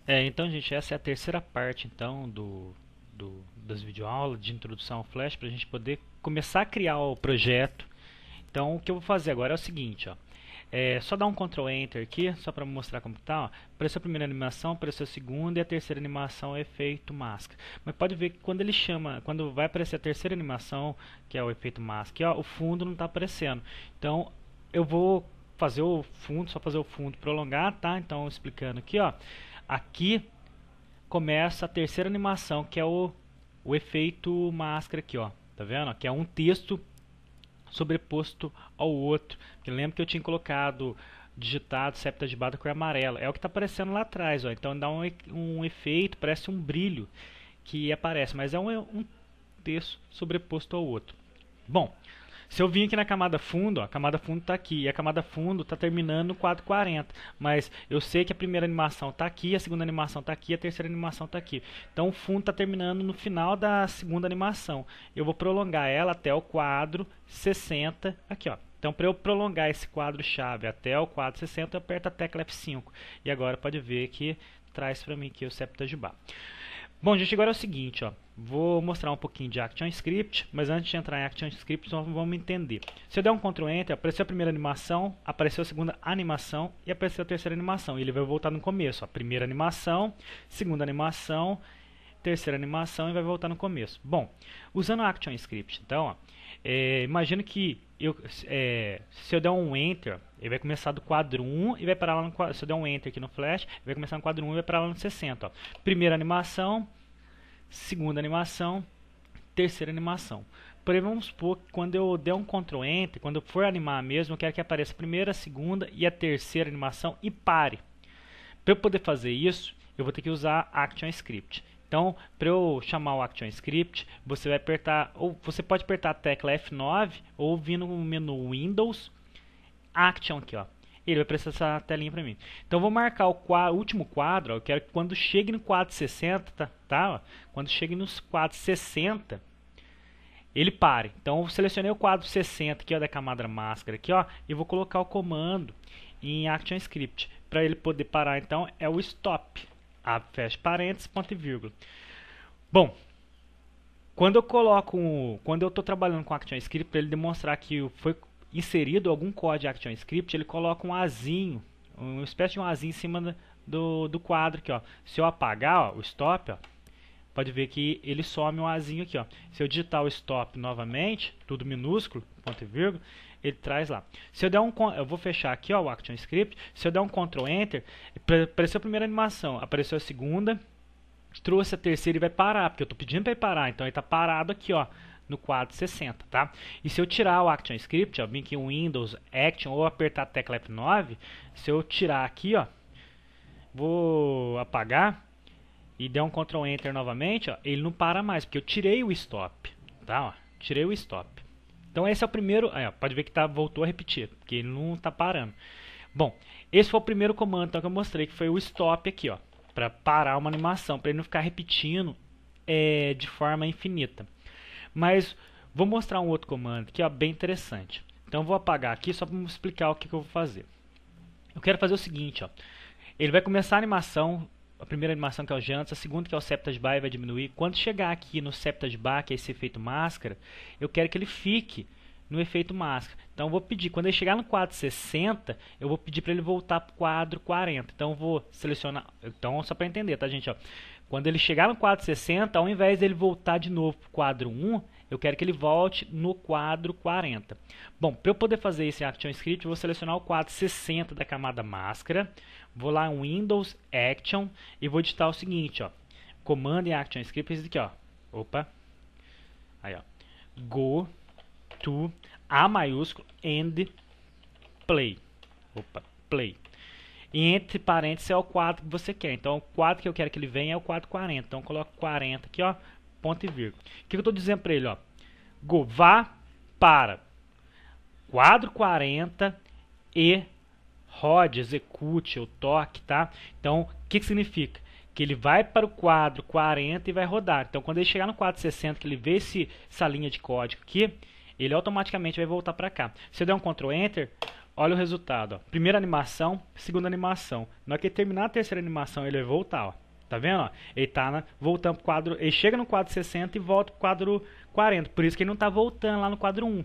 Então, gente, essa é a terceira parte, então, das videoaulas de introdução ao Flash, para a gente poder começar a criar o projeto. Então, o que eu vou fazer agora é o seguinte, ó. Só dar um Ctrl Enter aqui, só para mostrar como está. Ó. Apareceu a primeira animação, apareceu a segunda e a terceira animação é efeito máscara. Mas pode ver que quando ele chama, quando vai aparecer a terceira animação, que é o efeito máscara, ó, o fundo não está aparecendo. Então, eu vou fazer o fundo, só fazer o fundo prolongar, tá? Então, explicando aqui, ó. Aqui começa a terceira animação, que é o efeito máscara aqui, ó. Tá vendo? Que é um texto sobreposto ao outro. Porque lembra que eu tinha colocado digitado septagibada cor amarela. É o que está aparecendo lá atrás, ó. Então dá um efeito, parece um brilho que aparece, mas é um texto sobreposto ao outro. Bom, se eu vim aqui na camada fundo, ó, a camada fundo está aqui, e a camada fundo está terminando no quadro 40, mas eu sei que a primeira animação está aqui, a segunda animação está aqui, a terceira animação está aqui. Então o fundo está terminando no final da segunda animação. Eu vou prolongar ela até o quadro 60, aqui ó. Então para eu prolongar esse quadro chave até o quadro 60, eu aperto a tecla F5. E agora pode ver que traz para mim aqui o septagibá. Bom, gente, agora é o seguinte, ó. Vou mostrar um pouquinho de ActionScript, mas antes de entrar em ActionScript, vamos entender. Se eu der um Ctrl Enter, apareceu a primeira animação, apareceu a segunda animação e apareceu a terceira animação. E ele vai voltar no começo, ó. Primeira animação, segunda animação, terceira animação e vai voltar no começo. Bom, usando o ActionScript, então, ó, imagina que se eu der um Enter, ele vai começar do quadro 1 e vai parar lá no quadro. Se eu der um Enter aqui no Flash, ele vai começar no quadro 1 e vai parar lá no 60. Ó. Primeira animação, segunda animação, terceira animação. Porém, vamos supor que quando eu der um Ctrl Enter, quando eu for animar mesmo, eu quero que apareça a primeira, a segunda e a terceira animação e pare. Para eu poder fazer isso, eu vou ter que usar ActionScript. Então, para eu chamar o ActionScript, você vai apertar, ou você pode apertar a tecla F9 ou vir no menu Windows, Action aqui, ó. Ele vai precisar essa telinha para mim. Então, eu vou marcar o último quadro, ó. Eu quero que quando chegue no quadro 60, tá? Quando chegue nos quadros 60, ele pare. Então, eu selecionei o quadro 60 aqui, ó, da camada máscara aqui, ó, e vou colocar o comando em ActionScript. Para ele poder parar, então, é o stop. Fecha parênteses, ponto e vírgula. Bom, quando eu estou trabalhando com ActionScript, para ele demonstrar que foi inserido algum código de ActionScript, ele coloca um azinho, uma espécie de um azinho em cima do quadro aqui, ó. Se eu apagar, ó, o stop, ó, pode ver que ele some um azinho aqui, ó. Se eu digitar o stop novamente, tudo minúsculo, ponto e vírgula, ele traz lá. Se eu der eu vou fechar aqui, ó, o ActionScript. Se eu der um Ctrl Enter, apareceu a primeira animação, apareceu a segunda, trouxe a terceira e vai parar, porque eu estou pedindo para ele parar, então ele está parado aqui, ó, no quadro 60, tá? E se eu tirar o ActionScript, ó, vim aqui em Windows, Action ou apertar a tecla F9, se eu tirar aqui, ó, vou apagar e der um Ctrl Enter novamente, ó, ele não para mais, porque eu tirei o stop, tá? Ó, tirei o stop. Então esse é o primeiro, pode ver que voltou a repetir, porque ele não está parando. Bom, esse foi o primeiro comando então, que eu mostrei, que foi o stop aqui, ó, para parar uma animação, para ele não ficar repetindo de forma infinita. Mas vou mostrar um outro comando que é bem interessante. Então eu vou apagar aqui só para explicar o que eu vou fazer. Eu quero fazer o seguinte, ó, ele vai começar a animação. A primeira animação que é o Janus, a segunda que é o septagibá vai diminuir. Quando chegar aqui no septagibá, que é esse efeito máscara, eu quero que ele fique no efeito máscara. Então eu vou pedir, quando ele chegar no quadro 60, eu vou pedir para ele voltar para o quadro 40. Então eu vou selecionar, então só para entender, tá gente? Ó, quando ele chegar no quadro 60, ao invés dele voltar de novo para o quadro 1, eu quero que ele volte no quadro 40. Bom, para eu poder fazer esse ActionScript, eu vou selecionar o quadro 60 da camada máscara, vou lá em Windows, Action, e vou digitar o seguinte, ó, comando em ActionScript, esse aqui, ó, opa, aí, ó, go to A maiúsculo and play, opa, play. E entre parênteses é o quadro que você quer. Então, o quadro que eu quero que ele venha é o quadro 40. Então, eu coloco 40 aqui, ó, ponto e vírgula. O que eu estou dizendo para ele, ó? Go, vá para quadro 40 e rode, execute ou toque, tá? Então, o que significa? Que ele vai para o quadro 40 e vai rodar. Então, quando ele chegar no quadro 60, que ele vê essa linha de código aqui, ele automaticamente vai voltar para cá. Se eu der um Ctrl Enter, Olha o resultado, ó. Primeira animação, segunda animação. Na hora que ele terminar a terceira animação, ele vai voltar, ó. Tá vendo? Ó? Ele tá voltando pro quadro, ele chega no quadro 60 e volta pro quadro 40. Por isso que ele não tá voltando lá no quadro 1.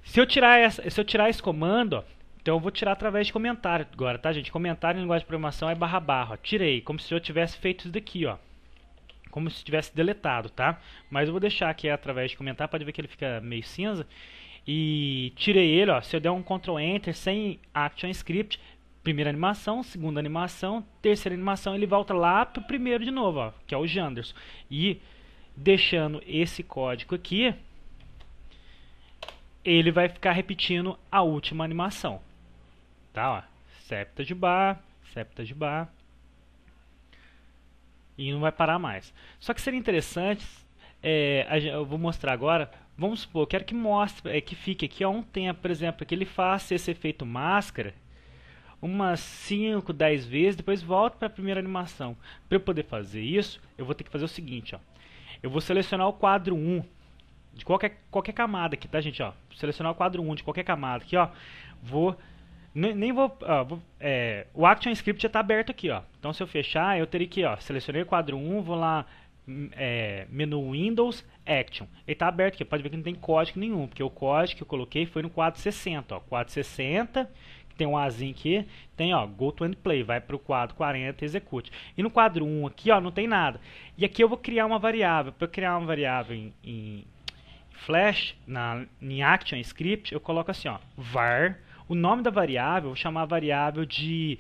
Se eu tirar esse comando, ó, então eu vou tirar através de comentário agora, tá, gente? Comentário em linguagem de programação é barra barra, ó. Tirei, como se eu tivesse feito isso daqui, ó. Como se tivesse deletado, tá? Mas eu vou deixar aqui através de comentário, pode ver que ele fica meio cinza. E tirei ele, ó. Se eu der um Ctrl Enter sem Action Script, primeira animação, segunda animação, terceira animação, ele volta lá pro primeiro de novo, ó, que é o Janderson. E deixando esse código aqui, ele vai ficar repetindo a última animação. Tá, ó. Septa de bar, septa de bar. E não vai parar mais. Só que seria interessante, eu vou mostrar agora. Vamos supor, eu quero que mostre, que fique aqui há um tempo, por exemplo, que ele faça esse efeito máscara umas 5, 10 vezes, depois volta para a primeira animação. Para eu poder fazer isso, eu vou ter que fazer o seguinte, ó. Eu vou selecionar o quadro 1 de qualquer camada aqui, tá, gente, ó? Selecionar o quadro 1 de qualquer camada aqui, ó. O Action Script já está aberto aqui, ó. Então se eu fechar, eu teria que, ó, selecionei o quadro 1, vou lá, menu Windows, Action. Ele está aberto aqui, pode ver que não tem código nenhum, porque o código que eu coloquei foi no quadro 60, ó. Quadro 60, que tem um Azinho aqui, tem, ó, Go to End Play, vai para o quadro 40, execute. E no quadro 1 aqui, ó, não tem nada. E aqui eu vou criar uma variável. Para eu criar uma variável em Flash, em Action Script, eu coloco assim, ó, var. O nome da variável, eu vou chamar a variável de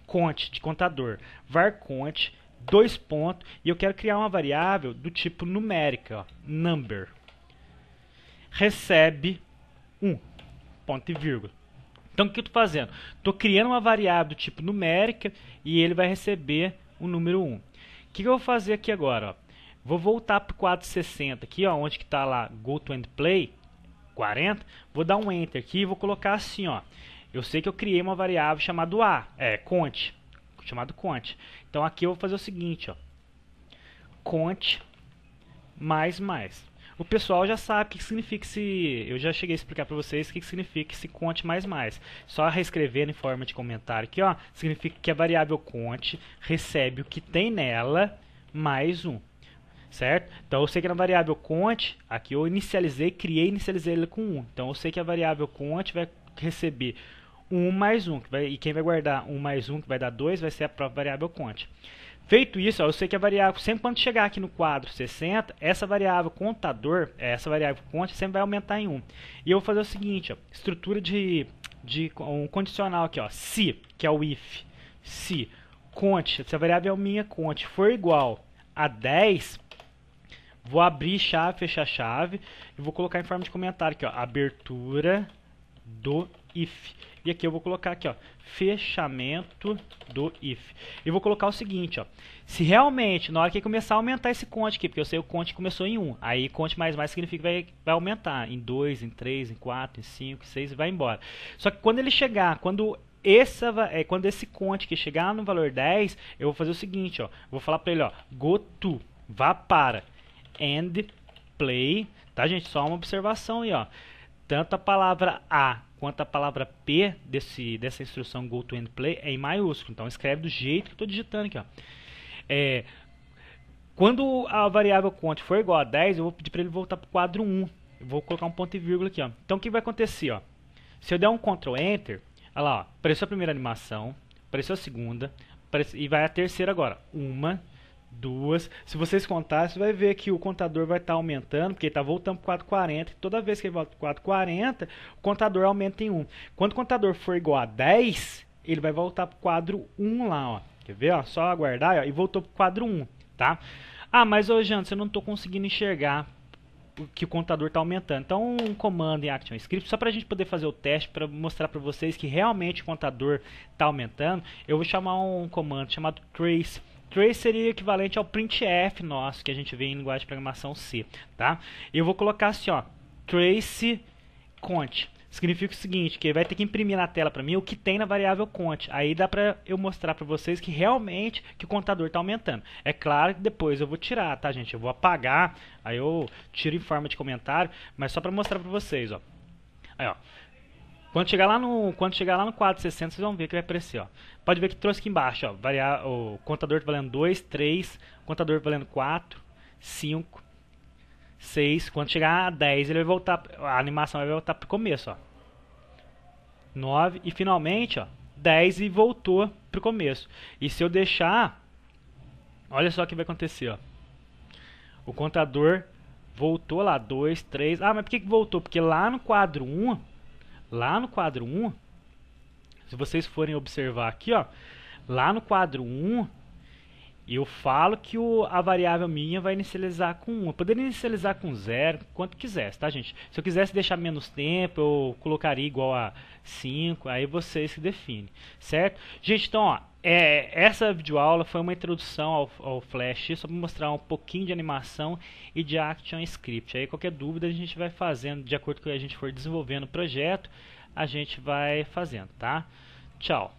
cont, de contador. var cont, 2 pontos, e eu quero criar uma variável do tipo numérica, ó, number. Recebe 1, ponto e vírgula. Então o que eu estou fazendo? Estou criando uma variável do tipo numérica e ele vai receber o número 1. O que eu vou fazer aqui agora? Ó? Vou voltar para o quadro 60 aqui, ó, onde está lá Go to End Play 40. Vou dar um Enter aqui e vou colocar assim, ó. Eu sei que eu criei uma variável chamada cont, chamado cont. Então aqui eu vou fazer o seguinte, ó. Cont mais. O pessoal já sabe o que significa esse... Eu já cheguei a explicar para vocês o que significa esse cont mais. Só reescrevendo em forma de comentário aqui, ó. Significa que a variável cont recebe o que tem nela mais 1. Certo? Então eu sei que na variável cont, aqui eu inicializei ele com 1. Então eu sei que a variável cont vai receber 1 mais 1. E quem vai guardar 1 mais 1, que vai dar 2, vai ser a própria variável cont. Feito isso, ó, eu sei que a variável, sempre quando chegar aqui no quadro 60, essa variável contador, essa variável cont, sempre vai aumentar em 1. E eu vou fazer o seguinte, ó, estrutura de um condicional aqui, ó, se, que é o if. Se cont, essa variável é minha cont, for igual a 10, vou abrir chave, fechar chave, e vou colocar em forma de comentário aqui, ó, abertura do if. E aqui eu vou colocar aqui, ó, fechamento do if. E vou colocar o seguinte, ó, se realmente, na hora que começar a aumentar esse cont aqui, porque eu sei o cont começou em 1, aí cont mais significa que vai aumentar em 2, em 3, em 4, em 5, em 6 e vai embora. Só que quando ele chegar, quando esse cont que chegar no valor 10, eu vou fazer o seguinte, ó, vou falar para ele, ó, go to, vá para end play, tá, gente? Só uma observação aí, ó. Tanto a palavra A quanto a palavra P dessa instrução Go to End Play é em maiúsculo. Então escreve do jeito que eu estou digitando aqui, ó. Quando a variável cont for igual a 10, eu vou pedir para ele voltar para o quadro 1. Eu vou colocar um ponto e vírgula aqui, ó. Então o que vai acontecer, ó? Se eu der um Ctrl Enter, olha lá, ó, apareceu a primeira animação, apareceu a segunda, e vai a terceira agora. 1, 2. Se vocês contarem, você vai ver que o contador vai estar aumentando, porque ele está voltando para o quadro 40. E toda vez que ele volta para o quadro 40, o contador aumenta em 1. Quando o contador for igual a 10, ele vai voltar para o quadro 1 lá, ó. Quer ver? Ó? Só aguardar, ó, e voltou para o quadro 1, tá? Ah, mas hoje, Janderson, eu não estou conseguindo enxergar que o contador está aumentando. Então, um comando em ActionScript, só para a gente poder fazer o teste, para mostrar para vocês que realmente o contador está aumentando, eu vou chamar um comando chamado trace. Trace seria equivalente ao printf nosso, que a gente vê em linguagem de programação C, tá? Eu vou colocar assim, ó, trace cont. Significa o seguinte, que ele vai ter que imprimir na tela para mim o que tem na variável cont. Aí dá para eu mostrar para vocês que realmente que o contador está aumentando. É claro que depois eu vou tirar, tá, gente? Eu vou apagar, aí eu tiro em forma de comentário, mas só para mostrar para vocês, ó. Aí, ó. Quando chegar lá no quadro 60, vocês vão ver que vai aparecer, ó. Pode ver que trouxe aqui embaixo, ó, o contador valendo 2, 3, contador valendo 4, 5, 6. Quando chegar a 10, ele vai voltar, a animação vai voltar pro começo, ó. 9 e finalmente, ó, 10 e voltou pro começo. E se eu deixar, olha só o que vai acontecer, ó. O contador voltou lá, 2, 3. Ah, mas por que voltou? Porque lá no quadro 1, se vocês forem observar aqui, ó, lá no quadro 1, eu falo que a variável minha vai inicializar com 1. Eu poderia inicializar com 0, quanto quisesse, tá, gente? Se eu quisesse deixar menos tempo, eu colocaria igual a 5, aí vocês que definem, certo? Gente, então, ó, essa videoaula foi uma introdução ao Flash, só para mostrar um pouquinho de animação e de ActionScript. Aí qualquer dúvida a gente vai fazendo, de acordo com o que a gente for desenvolvendo o projeto, a gente vai fazendo, tá? Tchau!